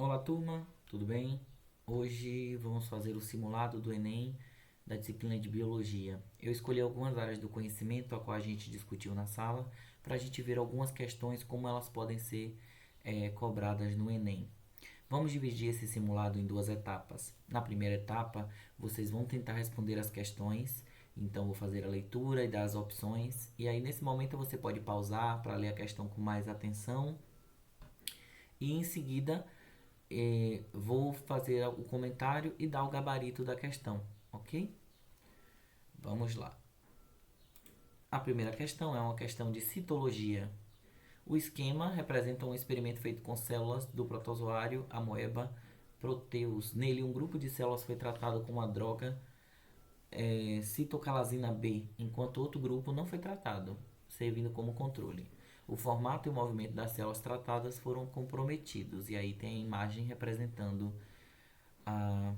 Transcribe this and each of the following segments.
Olá, turma, tudo bem? Hoje vamos fazer o simulado do Enem da disciplina de Biologia. Eu escolhi algumas áreas do conhecimento a qual a gente discutiu na sala para a gente ver algumas questões como elas podem ser cobradas no Enem. Vamos dividir esse simulado em duas etapas. Na primeira etapa, vocês vão tentar responder as questões, então vou fazer a leitura e dar as opções, e aí nesse momento você pode pausar para ler a questão com mais atenção e em seguida vou fazer o comentário e dar o gabarito da questão, ok? Vamos lá. A primeira questão é uma questão de citologia. O esquema representa um experimento feito com células do protozoário Amoeba proteus. Nele, um grupo de células foi tratado com uma droga citocalasina B, enquanto outro grupo não foi tratado, servindo como controle. O formato e o movimento das células tratadas foram comprometidos. E aí tem a imagem representando a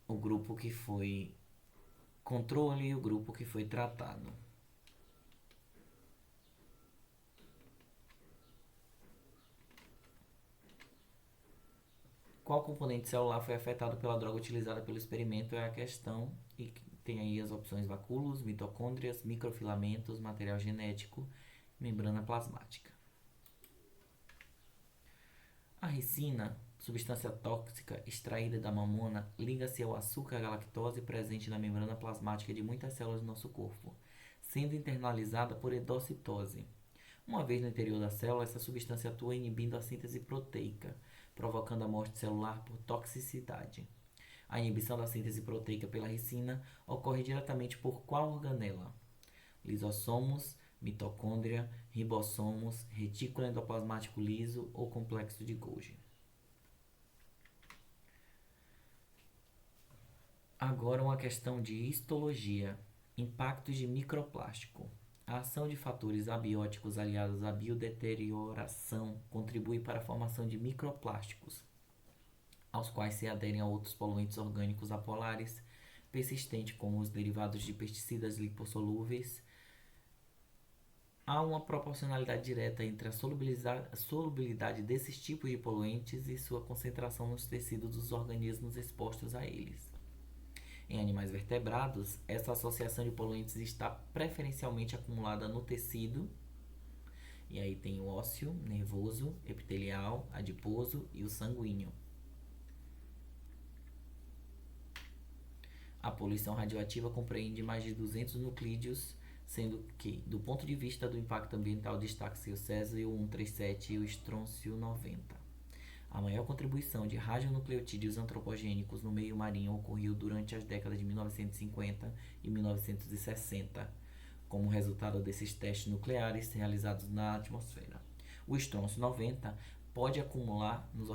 o grupo que foi controle e o grupo que foi tratado. Qual componente celular foi afetado pela droga utilizada pelo experimento é a questão, e tem aí as opções vacúolos, mitocôndrias, microfilamentos, material genético, membrana plasmática. A ricina, substância tóxica extraída da mamona, liga-se ao açúcar galactose presente na membrana plasmática de muitas células do nosso corpo, sendo internalizada por endocitose. Uma vez no interior da célula, essa substância atua inibindo a síntese proteica, provocando a morte celular por toxicidade. A inibição da síntese proteica pela ricina ocorre diretamente por qual organela? Lisossomos, mitocôndria, ribossomos, retículo endoplasmático liso ou complexo de Golgi. Agora uma questão de histologia. Impactos de microplástico. A ação de fatores abióticos aliados à biodeterioração contribui para a formação de microplásticos, aos quais se aderem a outros poluentes orgânicos apolares persistentes, como os derivados de pesticidas lipossolúveis. Há uma proporcionalidade direta entre a solubilidade desses tipos de poluentes e sua concentração nos tecidos dos organismos expostos a eles. Em animais vertebrados, essa associação de poluentes está preferencialmente acumulada no tecido, e aí tem o ósseo, nervoso, epitelial, adiposo e o sanguíneo. A poluição radioativa compreende mais de 200 nuclídeos, sendo que, do ponto de vista do impacto ambiental, destaca-se o césio 137 e o estrôncio 90. A maior contribuição de radionucleotídeos antropogênicos no meio marinho ocorreu durante as décadas de 1950 e 1960, como resultado desses testes nucleares realizados na atmosfera. O estrôncio 90 pode acumular nos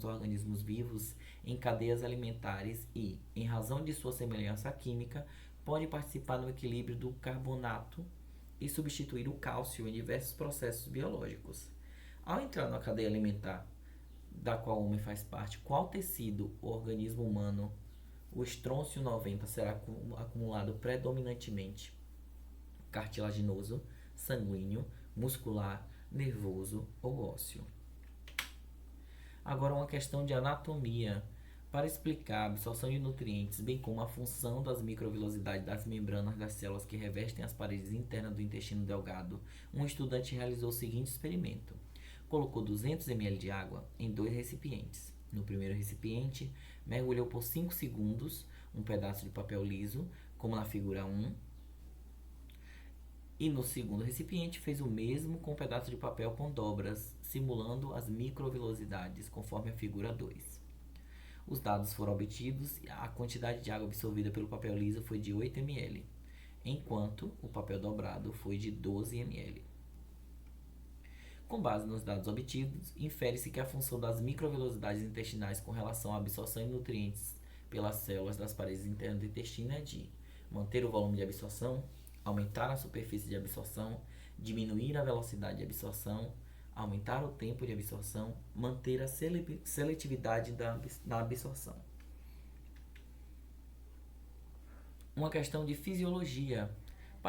organismos vivos em cadeias alimentares e, em razão de sua semelhança química, pode participar no equilíbrio do carbonato e substituir o cálcio em diversos processos biológicos. Ao entrar na cadeia alimentar da qual o homem faz parte, qual tecido ou organismo humano o estrôncio 90 será acumulado predominantemente? Cartilaginoso, sanguíneo, muscular, nervoso ou ósseo. Agora uma questão de anatomia. Para explicar a absorção de nutrientes, bem como a função das microvilosidades das membranas das células que revestem as paredes internas do intestino delgado, um estudante realizou o seguinte experimento. Colocou 200 ml de água em dois recipientes. No primeiro recipiente, mergulhou por 5 segundos um pedaço de papel liso, como na figura 1, e no segundo recipiente fez o mesmo com um pedaço de papel com dobras, simulando as microvilosidades, conforme a figura 2. Os dados foram obtidos e a quantidade de água absorvida pelo papel liso foi de 8 ml, enquanto o papel dobrado foi de 12 ml. Com base nos dados obtidos, infere-se que a função das microvelocidades intestinais com relação à absorção de nutrientes pelas células das paredes internas do intestino é de manter o volume de absorção, aumentar a superfície de absorção, diminuir a velocidade de absorção, aumentar o tempo de absorção, manter a seletividade da absorção. Uma questão de fisiologia.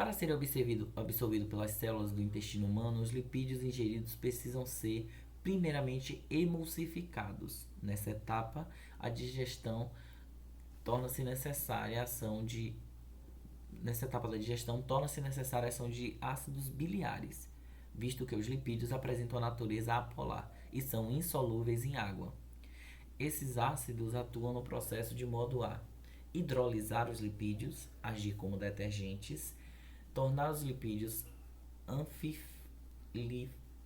Para serem absorvido pelas células do intestino humano, os lipídios ingeridos precisam ser primeiramente emulsificados. Nessa etapa, a digestão torna-se necessária a ação de Nessa etapa da digestão, torna-se necessária a ação de ácidos biliares, visto que os lipídios apresentam a natureza apolar e são insolúveis em água. Esses ácidos atuam no processo de modo a hidrolisar os lipídios, agir como detergentes, tornar os lipídios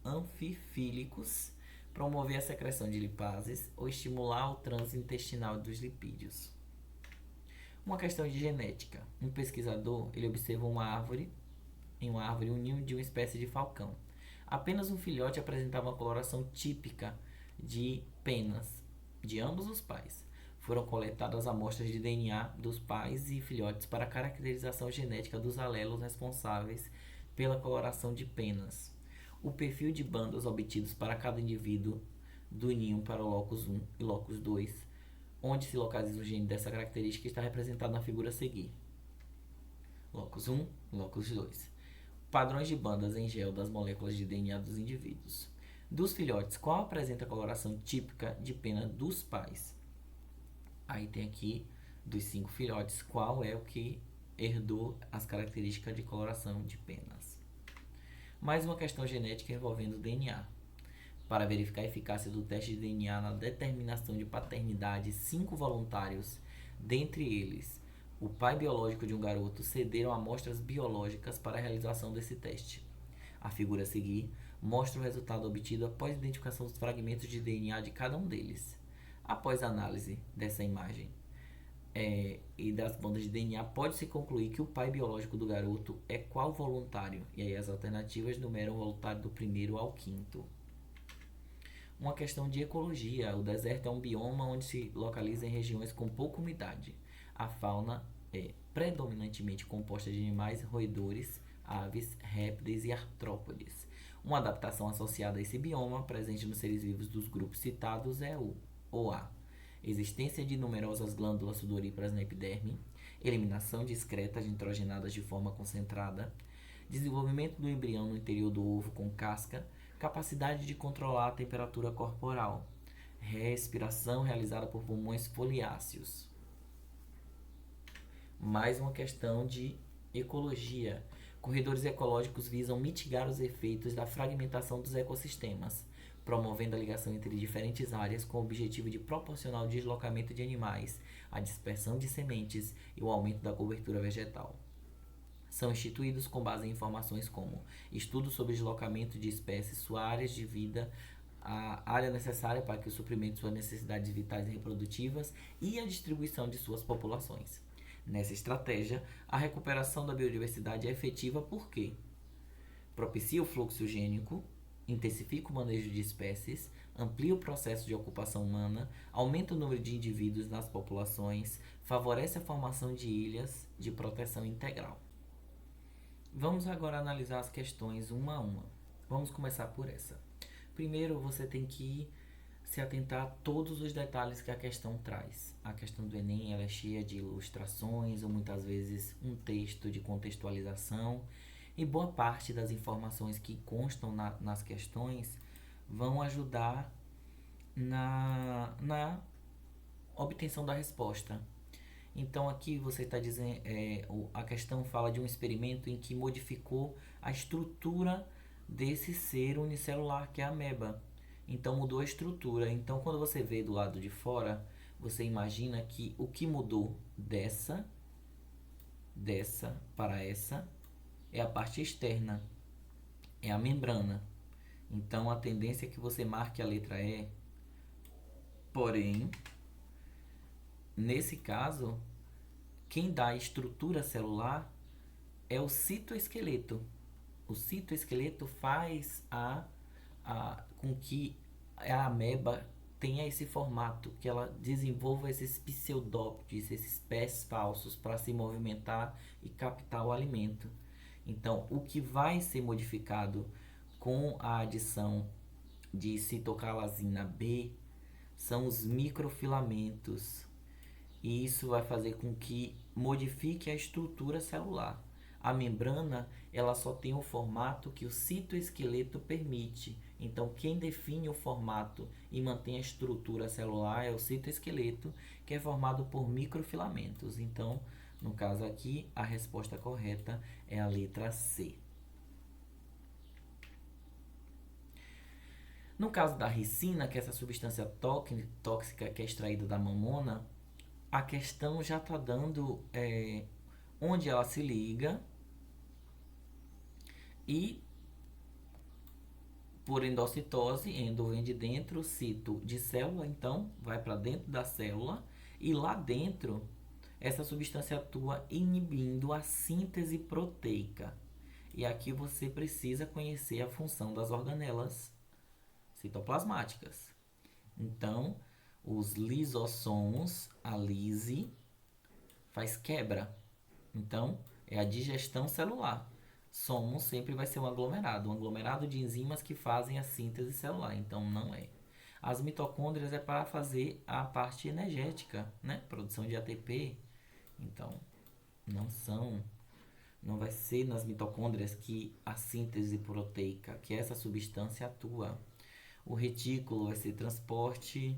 anfifílicos, promover a secreção de lipases ou estimular o trânsito intestinal dos lipídios. Uma questão de genética. Um pesquisador ele observa em uma árvore um ninho de uma espécie de falcão. Apenas um filhote apresentava uma coloração típica de penas de ambos os pais. Foram coletadas amostras de DNA dos pais e filhotes para a caracterização genética dos alelos responsáveis pela coloração de penas. O perfil de bandas obtidos para cada indivíduo do ninho para o locus 1 e locus 2, onde se localiza o gene dessa característica, está representado na figura a seguir. Locus 1, locus 2. Padrões de bandas em gel das moléculas de DNA dos indivíduos. Dos filhotes, qual apresenta a coloração típica de pena dos pais? Aí tem aqui, dos 5 filhotes, qual é o que herdou as características de coloração de penas. Mais uma questão genética envolvendo o DNA. Para verificar a eficácia do teste de DNA na determinação de paternidade, 5 voluntários, dentre eles o pai biológico de um garoto, cederam amostras biológicas para a realização desse teste. A figura a seguir mostra o resultado obtido após a identificação dos fragmentos de DNA de cada um deles. Após a análise dessa imagem e das bandas de DNA, pode-se concluir que o pai biológico do garoto é qual voluntário? E aí as alternativas numeram o voluntário do primeiro ao quinto. Uma questão de ecologia. O deserto é um bioma onde se localiza em regiões com pouca umidade. A fauna é predominantemente composta de animais roedores, aves, répteis e artrópodes. Uma adaptação associada a esse bioma, presente nos seres vivos dos grupos citados, é a existência de numerosas glândulas sudoríparas na epiderme, eliminação discreta de nitrogenadas de forma concentrada, desenvolvimento do embrião no interior do ovo com casca, capacidade de controlar a temperatura corporal, respiração realizada por pulmões foliáceos. Mais uma questão de ecologia. Corredores ecológicos visam mitigar os efeitos da fragmentação dos ecossistemas, promovendo a ligação entre diferentes áreas com o objetivo de proporcionar o deslocamento de animais, a dispersão de sementes e o aumento da cobertura vegetal. São instituídos com base em informações como estudos sobre deslocamento de espécies, suas áreas de vida, a área necessária para que o suprimento de suas necessidades vitais e reprodutivas e a distribuição de suas populações. Nessa estratégia, a recuperação da biodiversidade é efetiva porque propicia o fluxo gênico, intensifica o manejo de espécies, amplia o processo de ocupação humana, aumenta o número de indivíduos nas populações, favorece a formação de ilhas de proteção integral. Vamos agora analisar as questões uma a uma. Vamos começar por essa. Primeiro, você tem que se atentar a todos os detalhes que a questão traz. A questão do Enem ela é cheia de ilustrações ou muitas vezes um texto de contextualização, e boa parte das informações que constam nas questões vão ajudar na obtenção da resposta. Então aqui você está dizendo, a questão fala de um experimento em que modificou a estrutura desse ser unicelular que é a ameba. Então mudou a estrutura. Então quando você vê do lado de fora, você imagina que o que mudou dessa para essa é a parte externa, é a membrana. Então a tendência é que você marque a letra E. Porém, nesse caso, quem dá a estrutura celular é o citoesqueleto. O citoesqueleto faz com que a ameba tenha esse formato, que ela desenvolva esses pseudópodes, esses pés falsos para se movimentar e captar o alimento. Então, o que vai ser modificado com a adição de citocalazina B são os microfilamentos. E isso vai fazer com que modifique a estrutura celular. A membrana, ela só tem o formato que o citoesqueleto permite. Então, quem define o formato e mantém a estrutura celular é o citoesqueleto, que é formado por microfilamentos. Então, no caso aqui, a resposta correta é a letra C. No caso da ricina, que é essa substância tóxica que é extraída da mamona, a questão já está dando onde ela se liga e por endocitose, endo vem de dentro, cito de célula, então vai para dentro da célula e lá dentro essa substância atua inibindo a síntese proteica. E aqui você precisa conhecer a função das organelas citoplasmáticas. Então, os lisossomos, a lise, faz quebra. Então, é a digestão celular. Somo sempre vai ser um aglomerado de enzimas que fazem a síntese celular. Então, não é. As mitocôndrias é para fazer a parte energética, né? Produção de ATP. Então, não vai ser nas mitocôndrias que a síntese proteica, que essa substância atua. O retículo vai ser transporte.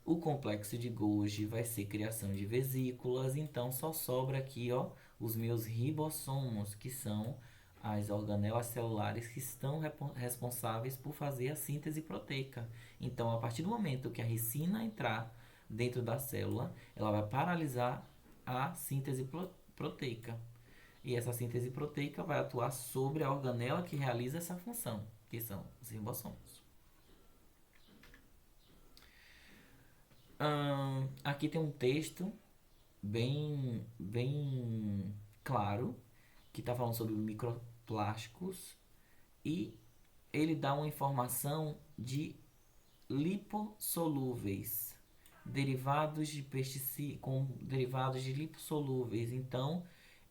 O complexo de Golgi vai ser criação de vesículas. Então, só sobra aqui, ó, os meus ribossomos, que são as organelas celulares que estão responsáveis por fazer a síntese proteica. Então, a partir do momento que a ricina entrar dentro da célula, ela vai paralisar a síntese proteica. E essa síntese proteica vai atuar sobre a organela que realiza essa função, que são os ribossomos. Aqui tem um texto bem claro que está falando sobre microplásticos e ele dá uma informação de lipossolúveis, derivados de com derivados de lipossolúveis. Então,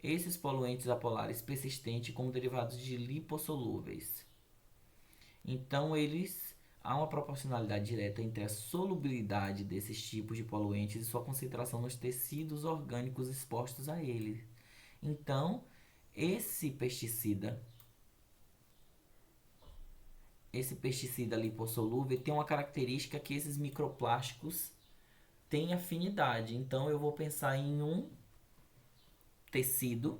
esses poluentes apolares persistentes como derivados de lipossolúveis. Então, há uma proporcionalidade direta entre a solubilidade desses tipos de poluentes e sua concentração nos tecidos orgânicos expostos a eles. Então, esse pesticida lipossolúvel tem uma característica que esses microplásticos têm afinidade. Então, eu vou pensar em um tecido,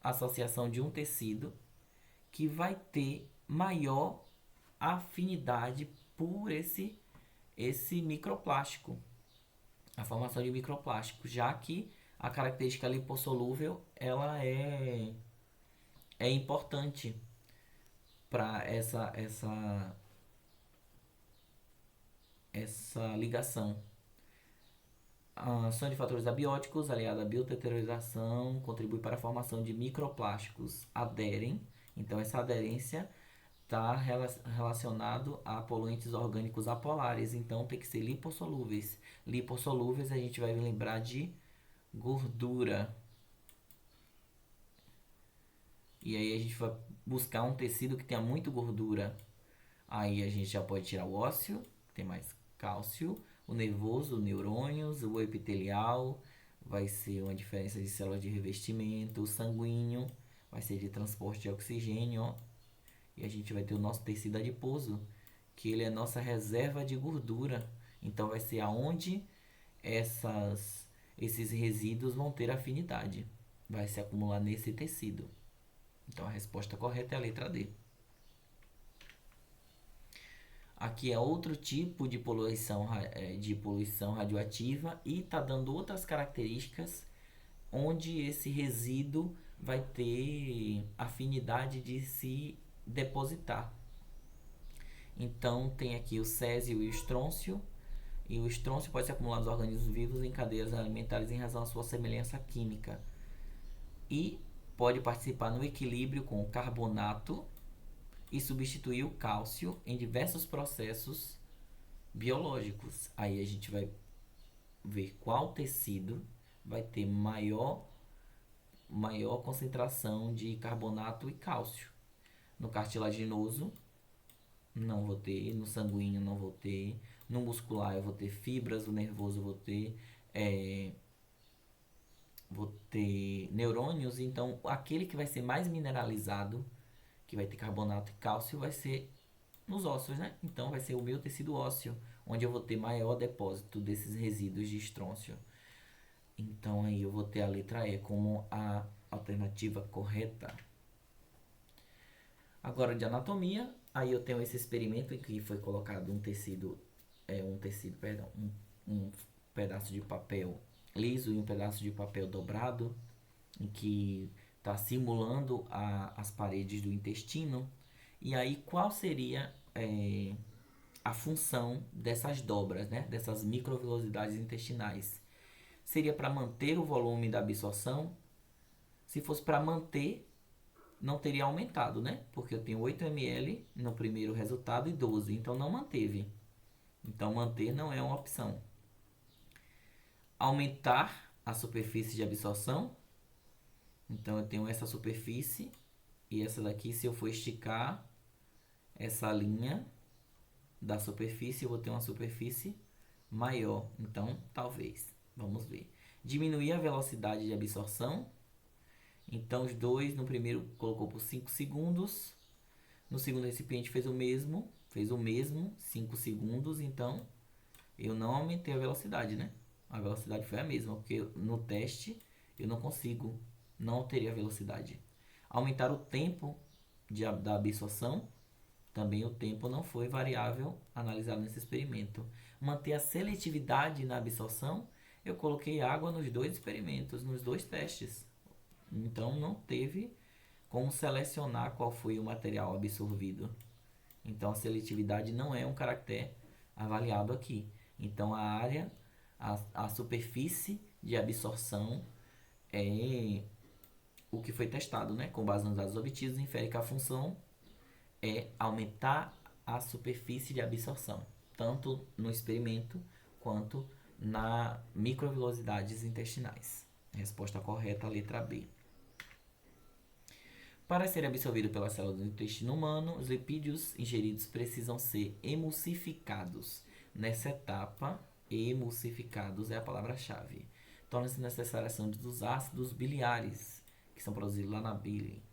associação de um tecido, que vai ter maior afinidade por esse microplástico, a formação de microplástico, já que a característica lipossolúvel ela é importante para essa ligação. A ação de fatores abióticos aliada à bioteterização contribui para a formação de microplásticos. Aderem, então essa aderência está relacionado a poluentes orgânicos apolares, então tem que ser lipossolúveis. Lipossolúveis a gente vai lembrar de gordura. E aí a gente vai buscar um tecido que tenha muito gordura. Aí a gente já pode tirar o ósseo, que tem mais cálcio, o nervoso, neurônios, o epitelial, vai ser uma diferença de células de revestimento, o sanguíneo, vai ser de transporte de oxigênio, ó. E a gente vai ter o nosso tecido adiposo, que ele é nossa reserva de gordura. Então vai ser aonde esses resíduos vão ter afinidade. Vai se acumular nesse tecido. Então a resposta correta é a letra D. Aqui é outro tipo de poluição radioativa e está dando outras características onde esse resíduo vai ter afinidade de se depositar. Então tem aqui o césio e o estrôncio. E o estrôncio pode se acumular nos organismos vivos em cadeias alimentares em razão da sua semelhança química. E pode participar no equilíbrio com o carbonato e substituir o cálcio em diversos processos biológicos. Aí a gente vai ver qual tecido vai ter maior concentração de carbonato e cálcio. No cartilaginoso, não vou ter. No sanguíneo, não vou ter. No muscular, eu vou ter fibras. No nervoso, eu vou ter vou ter neurônios, então aquele que vai ser mais mineralizado, que vai ter carbonato e cálcio, vai ser nos ossos, né? Então vai ser o meu tecido ósseo, onde eu vou ter maior depósito desses resíduos de estrôncio. Então aí eu vou ter a letra E como a alternativa correta. Agora de anatomia, aí eu tenho esse experimento em que foi colocado um pedaço de papel liso e um pedaço de papel dobrado, em que está simulando as paredes do intestino. E aí qual seria a função dessas dobras, né? Dessas microvilosidades intestinais? Seria para manter o volume da absorção? Se fosse para manter, não teria aumentado, né? Porque eu tenho 8 ml no primeiro resultado e 12, então não manteve. Então manter não é uma opção. Aumentar a superfície de absorção. Então eu tenho essa superfície e essa daqui, se eu for esticar essa linha da superfície, eu vou ter uma superfície maior. Então, talvez. Vamos ver. Diminuir a velocidade de absorção. Então, os dois, no primeiro colocou por 5 segundos. No segundo recipiente fez o mesmo, 5 segundos. Então, eu não aumentei a velocidade, né? A velocidade foi a mesma, porque no teste eu não consigo, não alterei a velocidade. Aumentar o tempo da absorção. Também o tempo não foi variável analisado nesse experimento. Manter a seletividade na absorção. Eu coloquei água nos dois experimentos, nos dois testes. Então não teve como selecionar qual foi o material absorvido. Então a seletividade não é um caractere avaliado aqui. Então a área, a superfície de absorção é o que foi testado, né? Com base nos dados obtidos, infere que a função é aumentar a superfície de absorção, tanto no experimento quanto na microvilosidades intestinais. Resposta correta, letra B. Para ser absorvido pela célula do intestino humano, os lipídios ingeridos precisam ser emulsificados. Nessa etapa, emulsificados é a palavra-chave. Torna-se necessária a ação dos ácidos biliares, que são produzidos lá na bile,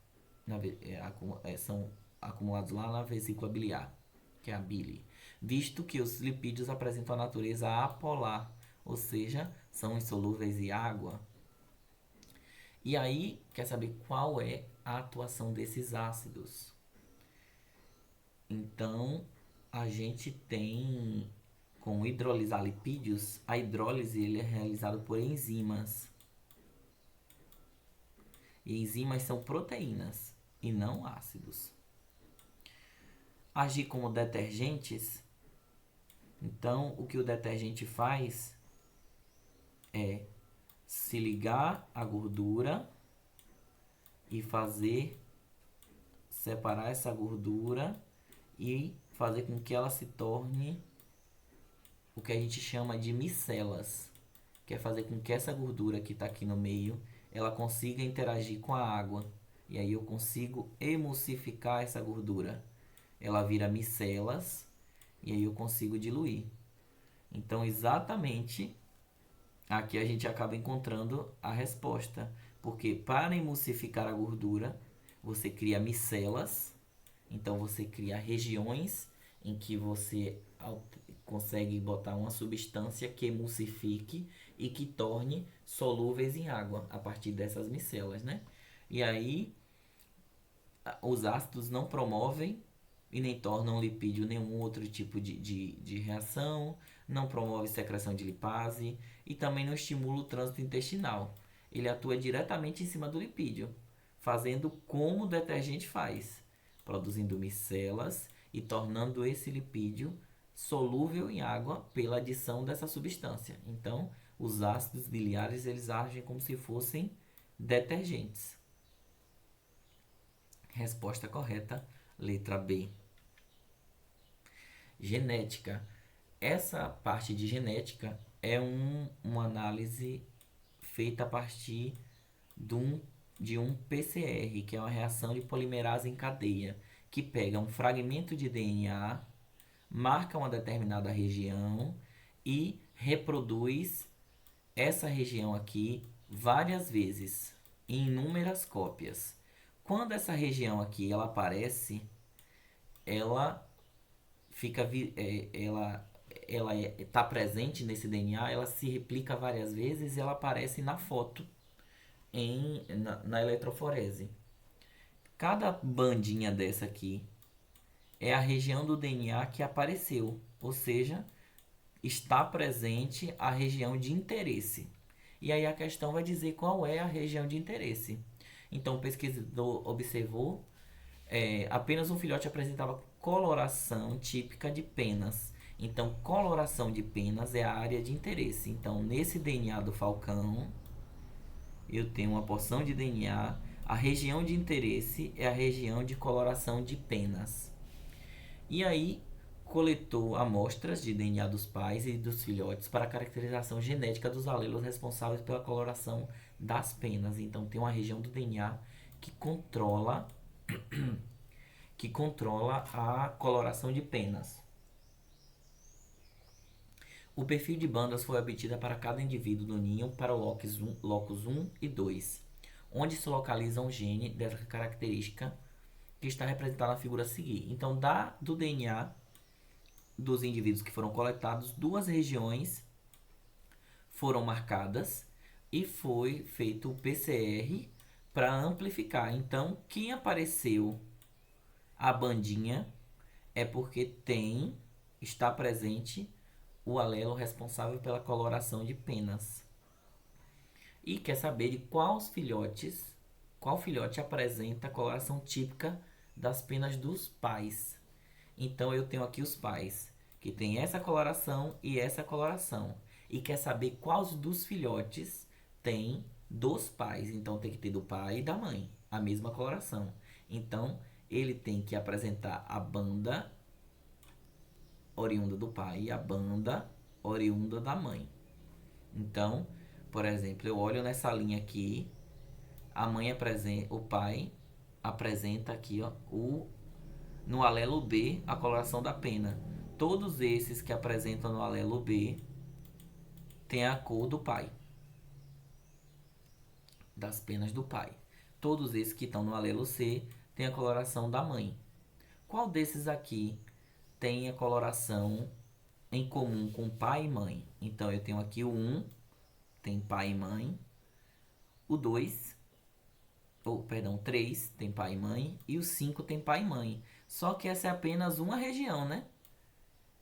são acumulados lá na vesícula biliar, que é a bile, visto que os lipídios apresentam a natureza apolar, ou seja, são insolúveis em água. E aí, quer saber qual é a atuação desses ácidos? Então, a gente tem, como hidrolisar lipídios, a hidrólise ele é realizada por enzimas. E enzimas são proteínas e não ácidos. Agir como detergentes. Então, o que o detergente faz é se ligar à gordura e fazer separar essa gordura e fazer com que ela se torne o que a gente chama de micelas, que é fazer com que essa gordura que está aqui no meio ela consiga interagir com a água, e aí eu consigo emulsificar essa gordura. Ela vira micelas e aí eu consigo diluir. Então, exatamente aqui a gente acaba encontrando a resposta, porque para emulsificar a gordura, você cria micelas, então você cria regiões em que você consegue botar uma substância que emulsifique e que torne solúveis em água a partir dessas micelas, né? E aí os ácidos não promovem e nem tornam lipídio nenhum outro tipo de reação, não promove secreção de lipase e também não estimula o trânsito intestinal. Ele atua diretamente em cima do lipídio, fazendo como o detergente faz, produzindo micelas e tornando esse lipídio solúvel em água pela adição dessa substância. Então, os ácidos biliares eles agem como se fossem detergentes. Resposta correta, letra B. Genética. Essa parte de genética é uma análise feita a partir de um PCR, que é uma reação de polimerase em cadeia, que pega um fragmento de DNA, marca uma determinada região e reproduz essa região aqui várias vezes, em inúmeras cópias. Quando essa região aqui ela aparece, ela fica ela está presente nesse DNA, ela se replica várias vezes e ela aparece na foto na eletroforese. Cada bandinha dessa aqui é a região do DNA que apareceu, ou seja, está presente a região de interesse. E aí a questão vai dizer qual é a região de interesse. Então o pesquisador observou apenas um filhote apresentava coloração típica de penas. Então, coloração de penas é a área de interesse. Então, nesse DNA do falcão, eu tenho uma porção de DNA. A região de interesse é a região de coloração de penas. E aí, coletou amostras de DNA dos pais e dos filhotes para a caracterização genética dos alelos responsáveis pela coloração das penas. Então, tem uma região do DNA que controla a coloração de penas. O perfil de bandas foi obtido para cada indivíduo do ninho para o locus 1 e 2, onde se localiza um gene dessa característica que está representado na figura a seguir. Então, do DNA dos indivíduos que foram coletados, 2 regiões foram marcadas e foi feito o PCR para amplificar. Então, quem apareceu a bandinha é porque está presente o alelo responsável pela coloração de penas. E quer saber de qual filhote apresenta a coloração típica das penas dos pais. Então eu tenho aqui os pais que tem essa coloração e essa coloração. E quer saber quais dos filhotes tem dos pais. Então tem que ter do pai e da mãe a mesma coloração. Então ele tem que apresentar a banda oriunda do pai e a banda oriunda da mãe. Então, por exemplo, eu olho nessa linha aqui, o pai apresenta aqui, ó, no alelo B a coloração da pena. Todos esses que apresentam no alelo B têm a cor do pai, das penas do pai. Todos esses que estão no alelo C têm a coloração da mãe. Qual desses aqui tem a coloração em comum com pai e mãe? Então eu tenho aqui o 1, tem pai e mãe. O 3 tem pai e mãe. E o 5 tem pai e mãe. Só que essa é apenas uma região, né?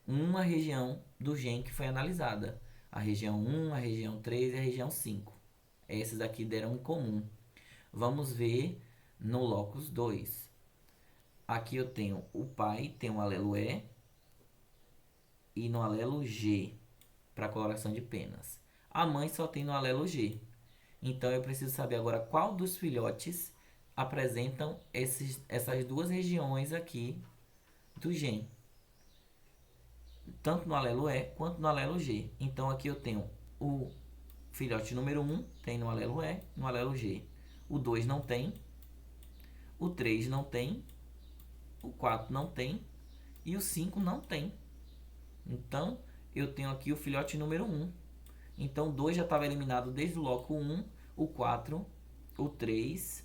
Uma região do gene que foi analisada. A região 1, a região 3 e a região 5. Essas aqui deram em comum. Vamos ver no locus 2. Aqui eu tenho o pai, tem um alelo E e no alelo G para coloração de penas. A mãe só tem no alelo G. Então eu preciso saber agora qual dos filhotes apresentam essas 2 regiões aqui do gene. Tanto no alelo E quanto no alelo G. Então aqui eu tenho o filhote número 1, tem no alelo E, no alelo G. O 2 não tem. O 3 não tem. O 4 não tem. E o 5 não tem. Então, eu tenho aqui o filhote número 1. Então, 2 já estava eliminado desde o loco 1. O 4, o 3.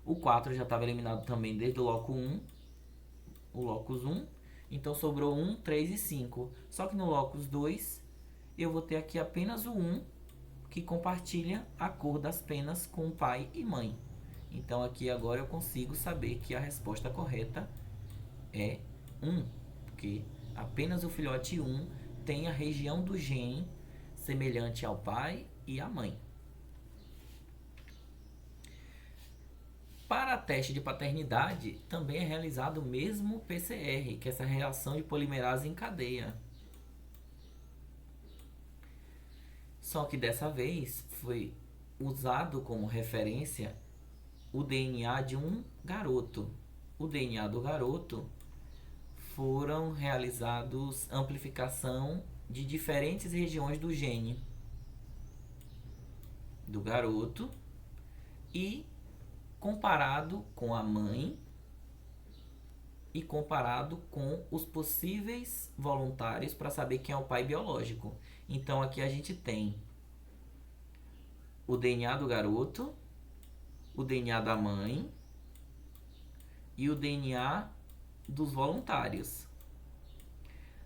O 4 já estava eliminado também desde o loco 1. O locus 1. Então, sobrou 1, 3 e 5. Só que no locus 2, eu vou ter aqui apenas o 1, que compartilha a cor das penas com pai e mãe. Então, aqui agora eu consigo saber que a resposta correta é 1, porque apenas o filhote 1 tem a região do gene semelhante ao pai e à mãe. Para teste de paternidade, também é realizado o mesmo PCR, que é essa reação de polimerase em cadeia. Só que dessa vez foi usado como referência o DNA de um garoto. O DNA do garoto foram realizados amplificação de diferentes regiões do gene do garoto e comparado com a mãe e comparado com os possíveis voluntários para saber quem é o pai biológico. Então aqui a gente tem o DNA do garoto, o DNA da mãe e o DNA dos voluntários.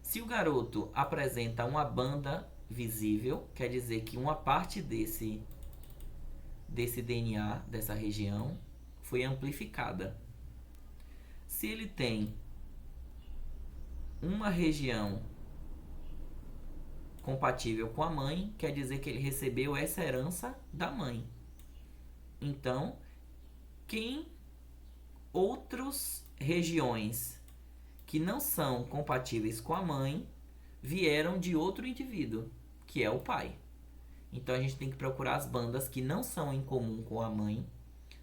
Se o garoto apresenta uma banda visível, quer dizer que uma parte desse DNA, dessa região, foi amplificada. Se ele tem uma região compatível com a mãe, quer dizer que ele recebeu essa herança da mãe. Então, quem outras regiões que não são compatíveis com a mãe vieram de outro indivíduo, que é o pai. Então a gente tem que procurar as bandas que não são em comum com a mãe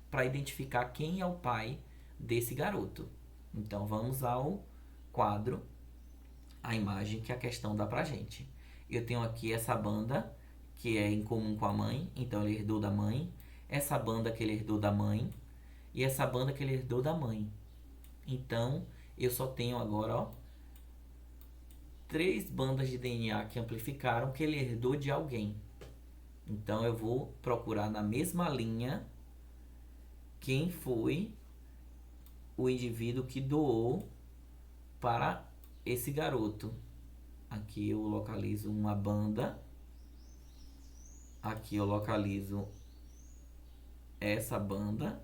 para identificar quem é o pai desse garoto. Então vamos ao quadro, a imagem que a questão dá pra gente. Eu tenho aqui essa banda que é em comum com a mãe, então ele herdou da mãe. Essa banda que ele herdou da mãe e essa banda que ele herdou da mãe. Então eu só tenho agora, ó, 3 bandas de DNA que amplificaram que ele herdou de alguém. Então eu vou procurar na mesma linha quem foi o indivíduo que doou para esse garoto. Aqui eu localizo uma banda. Aqui eu localizo essa banda.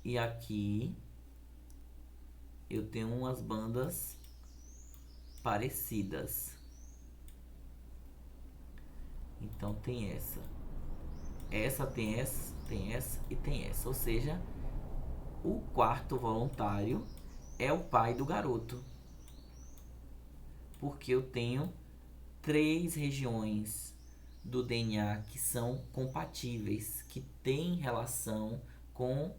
E aqui eu tenho umas bandas parecidas. Então tem essa. Essa tem essa, tem essa e tem essa. Ou seja, o quarto voluntário é o pai do garoto. Porque eu tenho 3 regiões do DNA que são compatíveis, que têm relação com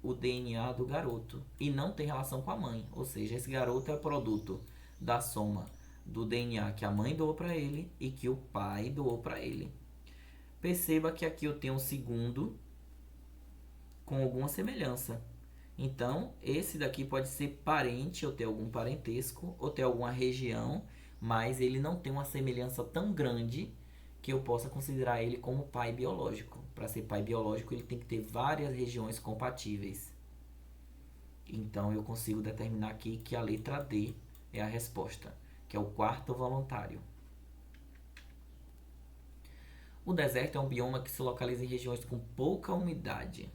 o DNA do garoto e não tem relação com a mãe. Ou seja, esse garoto é produto da soma do DNA que a mãe doou para ele e que o pai doou para ele. Perceba que aqui eu tenho um segundo com alguma semelhança. Então, esse daqui pode ser parente, ou ter algum parentesco, ou ter alguma região, mas ele não tem uma semelhança tão grande que eu possa considerar ele como pai biológico. Para ser pai biológico, ele tem que ter várias regiões compatíveis. Então, eu consigo determinar aqui que a letra D é a resposta, que é o quarto voluntário. O deserto é um bioma que se localiza em regiões com pouca umidade.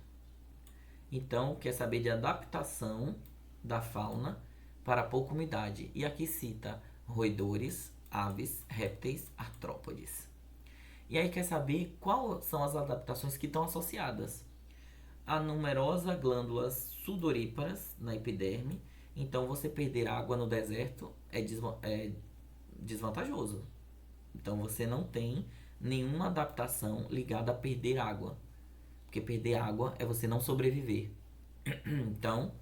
Então, quer saber de adaptação da fauna para pouca umidade. E aqui cita roedores, aves, répteis, artrópodes. E aí quer saber quais são as adaptações que estão associadas. A numerosas glândulas sudoríparas na epiderme. Então, você perder água no deserto é desvantajoso. Então, você não tem nenhuma adaptação ligada a perder água. Porque perder água é você não sobreviver. Então,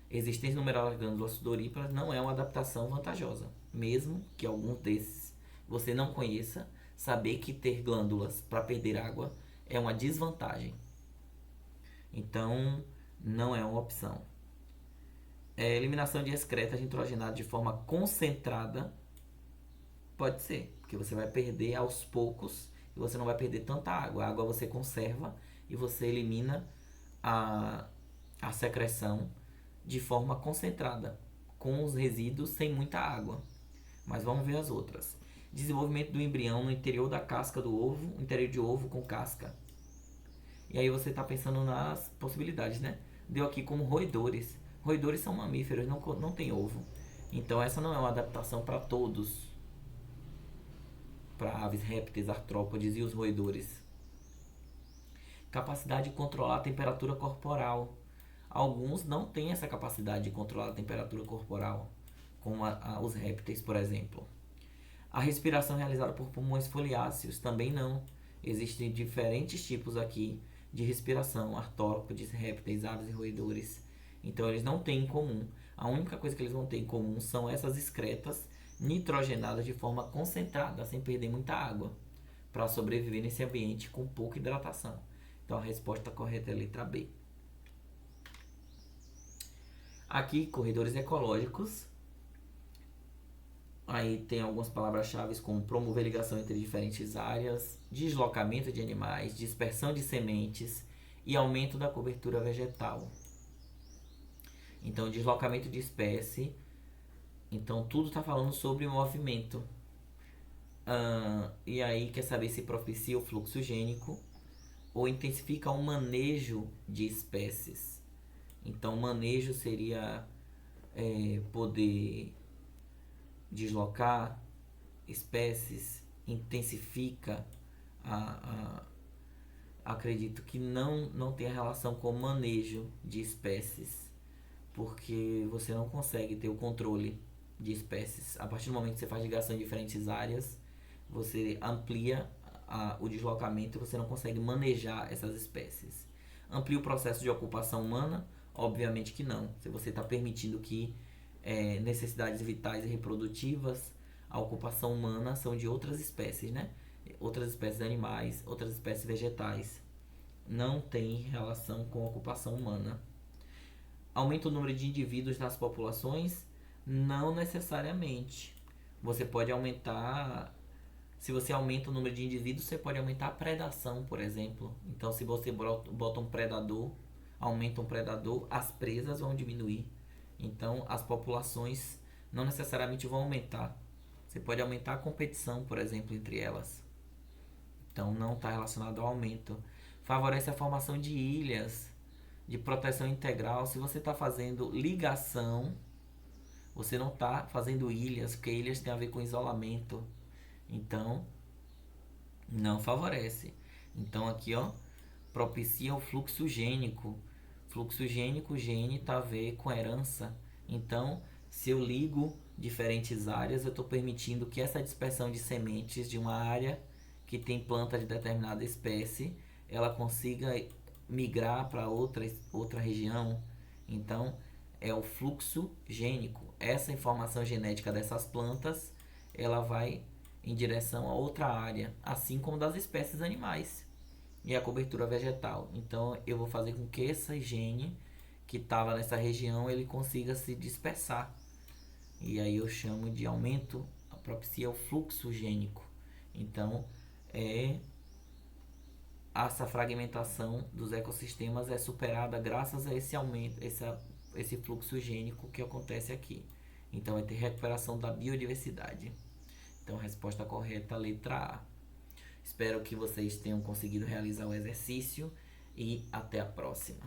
existem numerosas glândulas sudoríparas, não é uma adaptação vantajosa. Mesmo que alguns desses você não conheça, saber que ter glândulas para perder água é uma desvantagem. Então, não é uma opção. Eliminação de excretas nitrogenadas de forma concentrada pode ser, porque você vai perder aos poucos e você não vai perder tanta água. A água você conserva e você elimina a secreção de forma concentrada, com os resíduos sem muita água. Mas vamos ver as outras. Desenvolvimento do embrião no interior da casca do ovo, interior de ovo com casca. E aí você está pensando nas possibilidades, né? Deu aqui como roedores. Roedores são mamíferos, não tem ovo. Então essa não é uma adaptação para todos. Para aves, répteis, artrópodes e os roedores. Capacidade de controlar a temperatura corporal. Alguns não têm essa capacidade de controlar a temperatura corporal, como os répteis, por exemplo. A respiração realizada por pulmões foliáceos também não. Existem diferentes tipos aqui de respiração, artrópodes, répteis, aves e roedores. Então eles não têm em comum. A única coisa que eles vão ter em comum são essas excretas nitrogenadas de forma concentrada, sem perder muita água, para sobreviver nesse ambiente com pouca hidratação. Então a resposta correta é a letra B. Aqui, corredores ecológicos. Aí tem algumas palavras-chave como promover ligação entre diferentes áreas, deslocamento de animais, dispersão de sementes e aumento da cobertura vegetal. Então, deslocamento de espécie. Então, tudo está falando sobre movimento. E aí, quer saber se propicia o fluxo gênico ou intensifica o manejo de espécies. Então, manejo seria poder deslocar espécies, intensifica acredito que não tem relação com o manejo de espécies, porque você não consegue ter o controle de espécies. A partir do momento que você faz ligação em diferentes áreas, você amplia o deslocamento e você não consegue manejar essas espécies. Amplia o processo de ocupação humana? Obviamente que não. Se você está permitindo que necessidades vitais e reprodutivas, a ocupação humana são de outras espécies, né? Outras espécies animais, outras espécies vegetais. Não tem relação com a ocupação humana. Aumenta o número de indivíduos nas populações? Não necessariamente. Você pode aumentar. Se você aumenta o número de indivíduos, você pode aumentar a predação, por exemplo. Então, se você bota um predador, aumenta um predador, as presas vão diminuir. Então, as populações não necessariamente vão aumentar. Você pode aumentar a competição, por exemplo, entre elas. Então, não está relacionado ao aumento. Favorece a formação de ilhas de proteção integral. Se você está fazendo ligação, você não está fazendo ilhas, porque ilhas tem a ver com isolamento. Então, não favorece. Então, aqui, ó, propicia o fluxo gênico. Fluxo gênico, gene, tá a ver com herança. Então, se eu ligo diferentes áreas, eu estou permitindo que essa dispersão de sementes de uma área que tem planta de determinada espécie, ela consiga migrar para outra região. Então, é o fluxo gênico. Essa informação genética dessas plantas, ela vai em direção a outra área, assim como das espécies animais e a cobertura vegetal. Então, eu vou fazer com que esse gene que estava nessa região, ele consiga se dispersar. E aí eu chamo de aumento, propicia o fluxo gênico. Então, essa fragmentação dos ecossistemas é superada graças a esse aumento, esse fluxo gênico que acontece aqui. Então, vai ter recuperação da biodiversidade. Então, resposta correta, letra A. Espero que vocês tenham conseguido realizar o exercício e até a próxima.